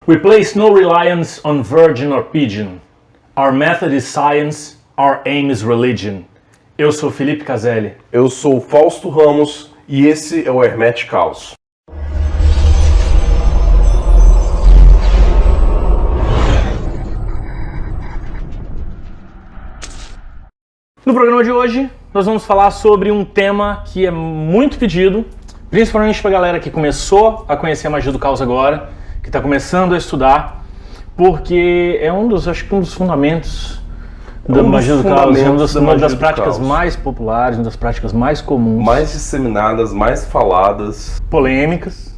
We place no reliance on virgin or pigeon. Our method is science, our aim is religion. Eu sou Felipe Caselli. Eu sou Fausto Ramos e esse é o Hermetic Caos. No programa de hoje, nós vamos falar sobre um tema que é muito pedido, principalmente para a galera que começou a conhecer a magia do caos agora, que está começando a estudar, porque é acho que um dos fundamentos da magia do caos, uma das práticas mais populares, uma das práticas mais comuns. Mais disseminadas, mais faladas. Polêmicas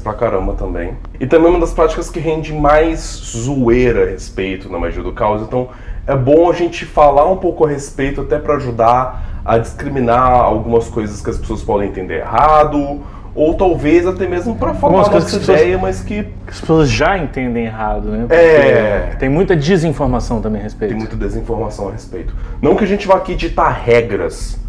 pra caramba também. E também uma das práticas que rende mais zoeira a respeito na magia do caos. Então é bom a gente falar um pouco a respeito até para ajudar a discriminar algumas coisas que as pessoas podem entender errado, ou talvez até mesmo para falar nossa ideia, mas que as pessoas já entendem errado, né? Porque tem muita desinformação também a respeito. Tem muita desinformação a respeito. Não que a gente vá aqui ditar regras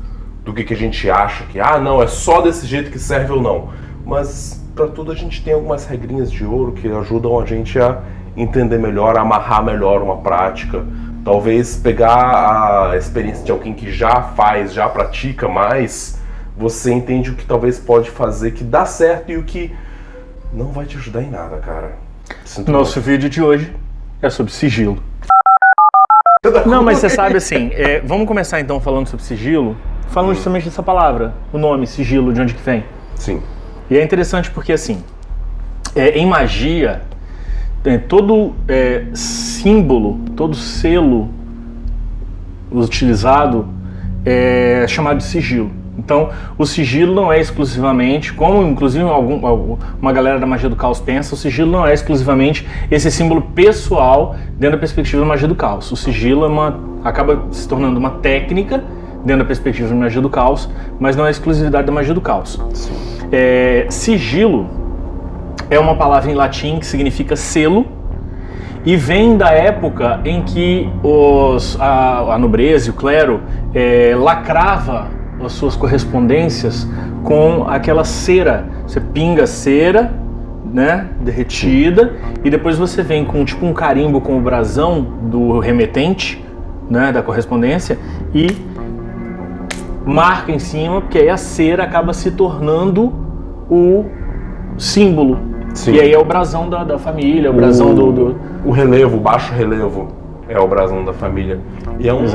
do que a gente acha que, não, é só desse jeito que serve ou não. Mas para tudo a gente tem algumas regrinhas de ouro que ajudam a gente a entender melhor, a amarrar melhor uma prática. Talvez pegar a experiência de alguém que já faz, já pratica mais, você entende o que talvez pode fazer que dá certo e o que não vai te ajudar em nada, cara. Nosso vídeo de hoje é sobre sigilo. Não, mas você sabe assim, vamos começar então falando sobre sigilo, falando justamente dessa palavra, o nome, sigilo, de onde que vem. Sim. E é interessante porque assim, em magia, todo símbolo, todo selo utilizado é chamado de sigilo. Então, o sigilo não é exclusivamente, como inclusive uma galera da magia do caos pensa, o sigilo não é exclusivamente esse símbolo pessoal dentro da perspectiva da magia do caos. O sigilo acaba se tornando uma técnica dentro da perspectiva da magia do caos, mas não é exclusividade da magia do caos. Sigilo é uma palavra em latim que significa selo e vem da época em que a nobreza e o clero lacrava as suas correspondências com aquela cera. Você pinga cera, né, derretida, e depois você vem com tipo um carimbo com o brasão do remetente, né, da correspondência, e marca em cima, porque aí a cera acaba se tornando o símbolo. Sim. E aí é o brasão da família, o brasão o relevo, o baixo relevo é o brasão da família. E é uma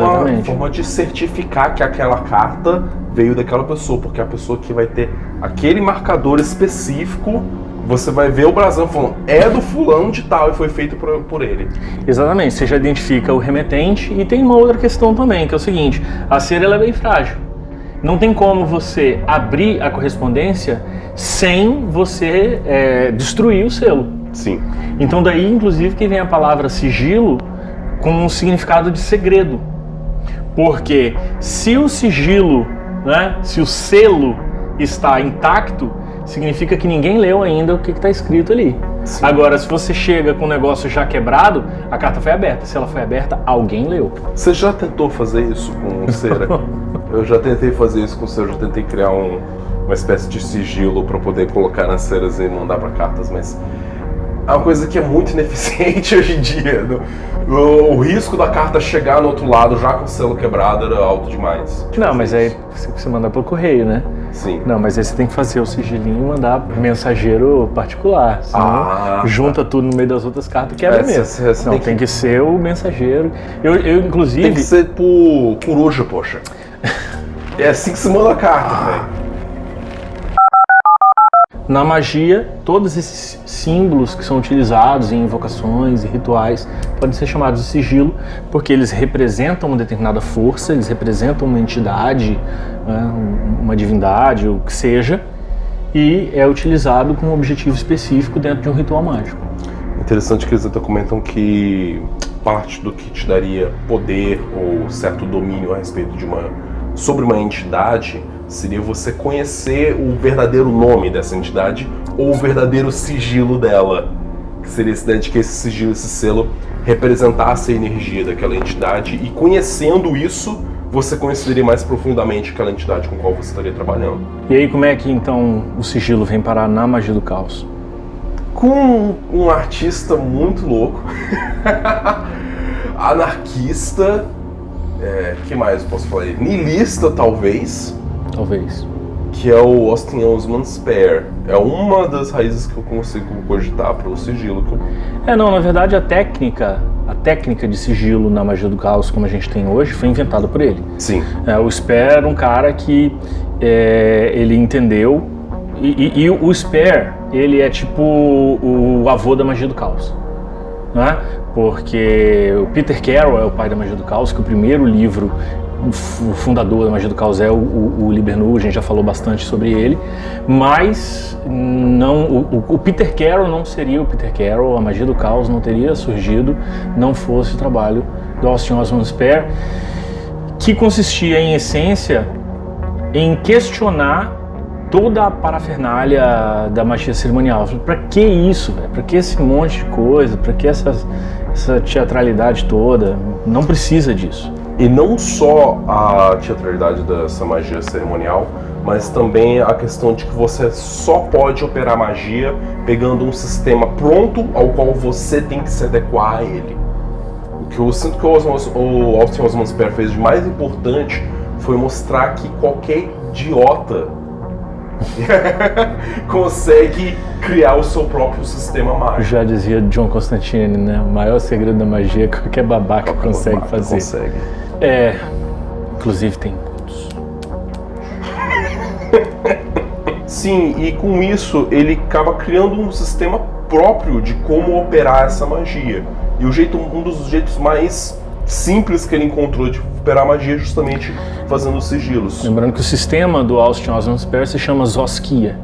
forma de certificar que aquela carta veio daquela pessoa, porque a pessoa que vai ter aquele marcador específico, você vai ver o brasão falando, é do fulano de tal e foi feito por ele. Exatamente, você já identifica o remetente. E tem uma outra questão também, que é o seguinte, a cera ela é bem frágil. Não tem como você abrir a correspondência sem você destruir o selo. Sim. Então daí, inclusive, que vem a palavra sigilo com um significado de segredo. Porque se o sigilo, né, se o selo está intacto, significa que ninguém leu ainda o que está escrito ali. Sim. Agora, se você chega com o negócio já quebrado, a carta foi aberta. Se ela foi aberta, alguém leu. Você já tentou fazer isso com cera? Eu já tentei fazer isso com cera, eu já tentei criar uma espécie de sigilo para poder colocar nas ceras e mandar para cartas, mas é uma coisa que é muito ineficiente hoje em dia. O risco da carta chegar no outro lado já com o selo quebrado era alto demais. Não, mas aí você manda pelo correio, né? Sim. Não, mas aí você tem que fazer o sigilinho e mandar mensageiro particular. Senão junta tudo no meio das outras cartas e quebra mesmo. Não, tem que ser o mensageiro. Eu inclusive... Tem que ser por coruja, poxa. É assim que se manda a carta, velho. Na magia, todos esses símbolos que são utilizados em invocações e rituais podem ser chamados de sigilo, porque eles representam uma determinada força, eles representam uma entidade, né, uma divindade, o que seja, e é utilizado com um objetivo específico dentro de um ritual mágico. Interessante que eles até comentam que parte do que te daria poder ou certo domínio a respeito sobre uma entidade seria você conhecer o verdadeiro nome dessa entidade ou o verdadeiro sigilo dela. Que seria essa ideia de que esse sigilo, esse selo, representasse a energia daquela entidade, e conhecendo isso, você conheceria mais profundamente aquela entidade com a qual você estaria trabalhando. E aí como é que então o sigilo vem parar na magia do caos? com um artista muito louco, anarquista, que mais eu posso falar? Niilista, talvez, que é o Austin Osman Spare. É uma das raízes que eu consigo cogitar para o sigilo. Não, na verdade a técnica de sigilo na magia do caos, como a gente tem hoje, foi inventada por ele. Sim. O Spare era um cara que ele entendeu, e o Spare, ele é tipo o avô da magia do caos, né? Porque o Peter Carroll é o pai da magia do caos, que o primeiro livro, o fundador da magia do caos é o Liber Null, a gente já falou bastante sobre ele, mas não, o Peter Carroll não seria o Peter Carroll, a magia do caos não teria surgido não fosse o trabalho do Austin Osman Spare, que consistia em essência em questionar toda a parafernália da magia cerimonial. Pra que isso, velho? Pra que esse monte de coisa? Pra que essa teatralidade toda? Não precisa disso. E não só a teatralidade dessa magia cerimonial, mas também a questão de que você só pode operar magia pegando um sistema pronto ao qual você tem que se adequar a ele. O que eu sinto que o Austin Osman Spare fez de mais importante foi mostrar que qualquer idiota consegue criar o seu próprio sistema mágico. Já dizia John Constantine, né? O maior segredo da magia é que qualquer babaca consegue fazer. Inclusive tem muitos. Sim, e com isso ele acaba criando um sistema próprio de como operar essa magia. E um dos jeitos mais simples que ele encontrou de operar magia é justamente fazendo os sigilos. Lembrando que o sistema do Austin Osman Spare se chama Zoskia.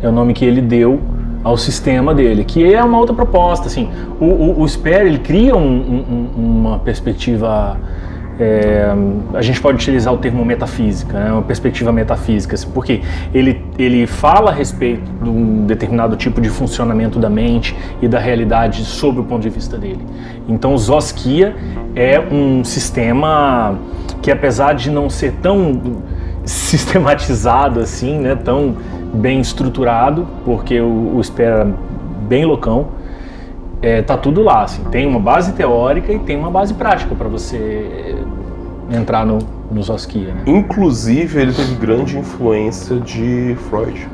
É o nome que ele deu ao sistema dele, que é uma outra proposta. Assim, o Spare, ele cria uma perspectiva... a gente pode utilizar o termo metafísica, né? Uma perspectiva metafísica, assim, porque ele fala a respeito de um determinado tipo de funcionamento da mente e da realidade sob o ponto de vista dele. Então o Zoskia é um sistema que, apesar de não ser tão sistematizado assim, né, tão bem estruturado, porque o Spare era bem loucão, tá tudo lá, assim, tem uma base teórica e tem uma base prática para você entrar no Zoskia, né? Inclusive, ele teve grande influência de Freud,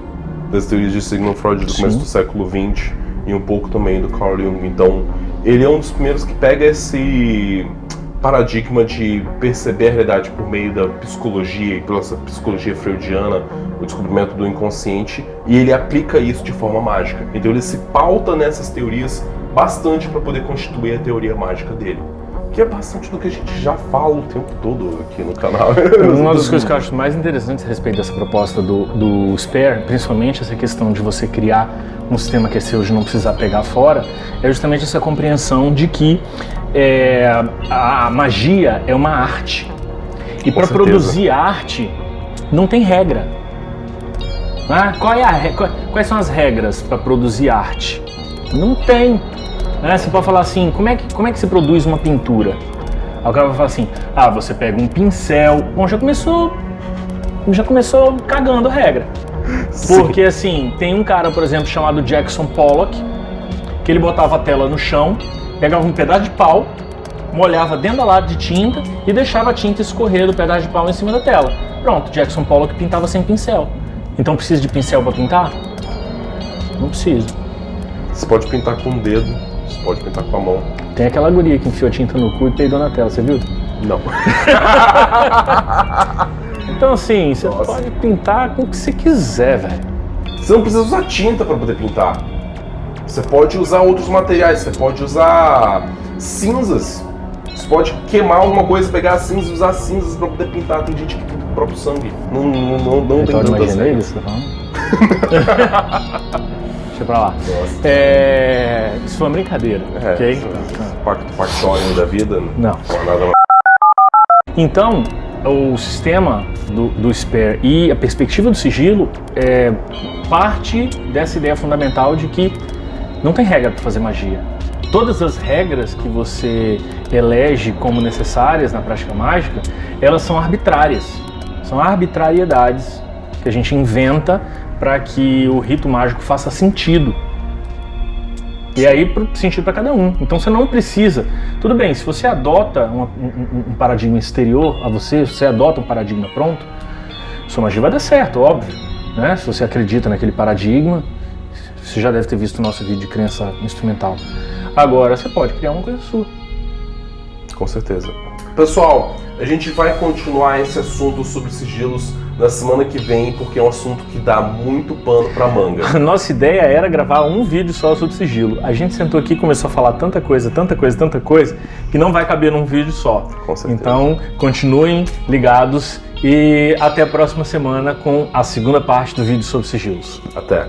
das teorias de Sigmund Freud do começo do século XX e um pouco também do Carl Jung. Então, ele é um dos primeiros que pega esse paradigma de perceber a realidade por meio da psicologia e pela psicologia freudiana, o descobrimento do inconsciente, e ele aplica isso de forma mágica. Então ele se pauta nessas teorias bastante para poder constituir a teoria mágica dele, que é bastante do que a gente já fala o tempo todo aqui no canal. Uma das coisas que eu acho mais interessantes a respeito dessa proposta do Spare, principalmente essa questão de você criar um sistema que é seu, de não precisar pegar fora, é justamente essa compreensão de que a magia é uma arte. E para produzir arte não tem regra. Quais são as regras para produzir arte? Não tem. Você pode falar assim, como é que se produz uma pintura? Aí o cara vai falar assim, você pega um pincel. Bom, já começou cagando a regra. Porque assim, tem um cara, por exemplo, chamado Jackson Pollock, que ele botava a tela no chão, pegava um pedaço de pau, molhava dentro da lata de tinta e deixava a tinta escorrer do pedaço de pau em cima da tela. Pronto, Jackson Pollock pintava sem pincel. Então precisa de pincel para pintar? Não precisa. Você pode pintar com o dedo, você pode pintar com a mão. Tem aquela guria que enfiou tinta no cu e peidou na tela, você viu? Não. Então assim, você pode pintar com o que você quiser, velho. Você não precisa usar tinta para poder pintar. Você pode usar outros materiais, você pode usar cinzas. Você pode queimar alguma coisa, pegar as cinzas e usar cinzas para poder pintar. Tem gente que pinta com o próprio sangue. Não tem tantas regras. Deixa pra lá. Isso foi uma brincadeira, ok? Pactório da vida? Não. Nada mais. Então, o sistema do Spare e a perspectiva do sigilo parte dessa ideia fundamental de que não tem regra para fazer magia. Todas as regras que você elege como necessárias na prática mágica, elas são arbitrárias. São arbitrariedades que a gente inventa para que o rito mágico faça sentido. E aí, sentido para cada um. Então você não precisa. Tudo bem, se você adota um paradigma exterior a você, se você adota um paradigma pronto, sua magia vai dar certo, óbvio. Né? Se você acredita naquele paradigma, você já deve ter visto o nosso vídeo de crença instrumental. Agora, você pode criar uma coisa sua. Com certeza. Pessoal, a gente vai continuar esse assunto sobre sigilos na semana que vem, porque é um assunto que dá muito pano pra manga. A nossa ideia era gravar um vídeo só sobre sigilo. A gente sentou aqui e começou a falar tanta coisa, que não vai caber num vídeo só. Com certeza. Então, continuem ligados e até a próxima semana com a segunda parte do vídeo sobre sigilos. Até.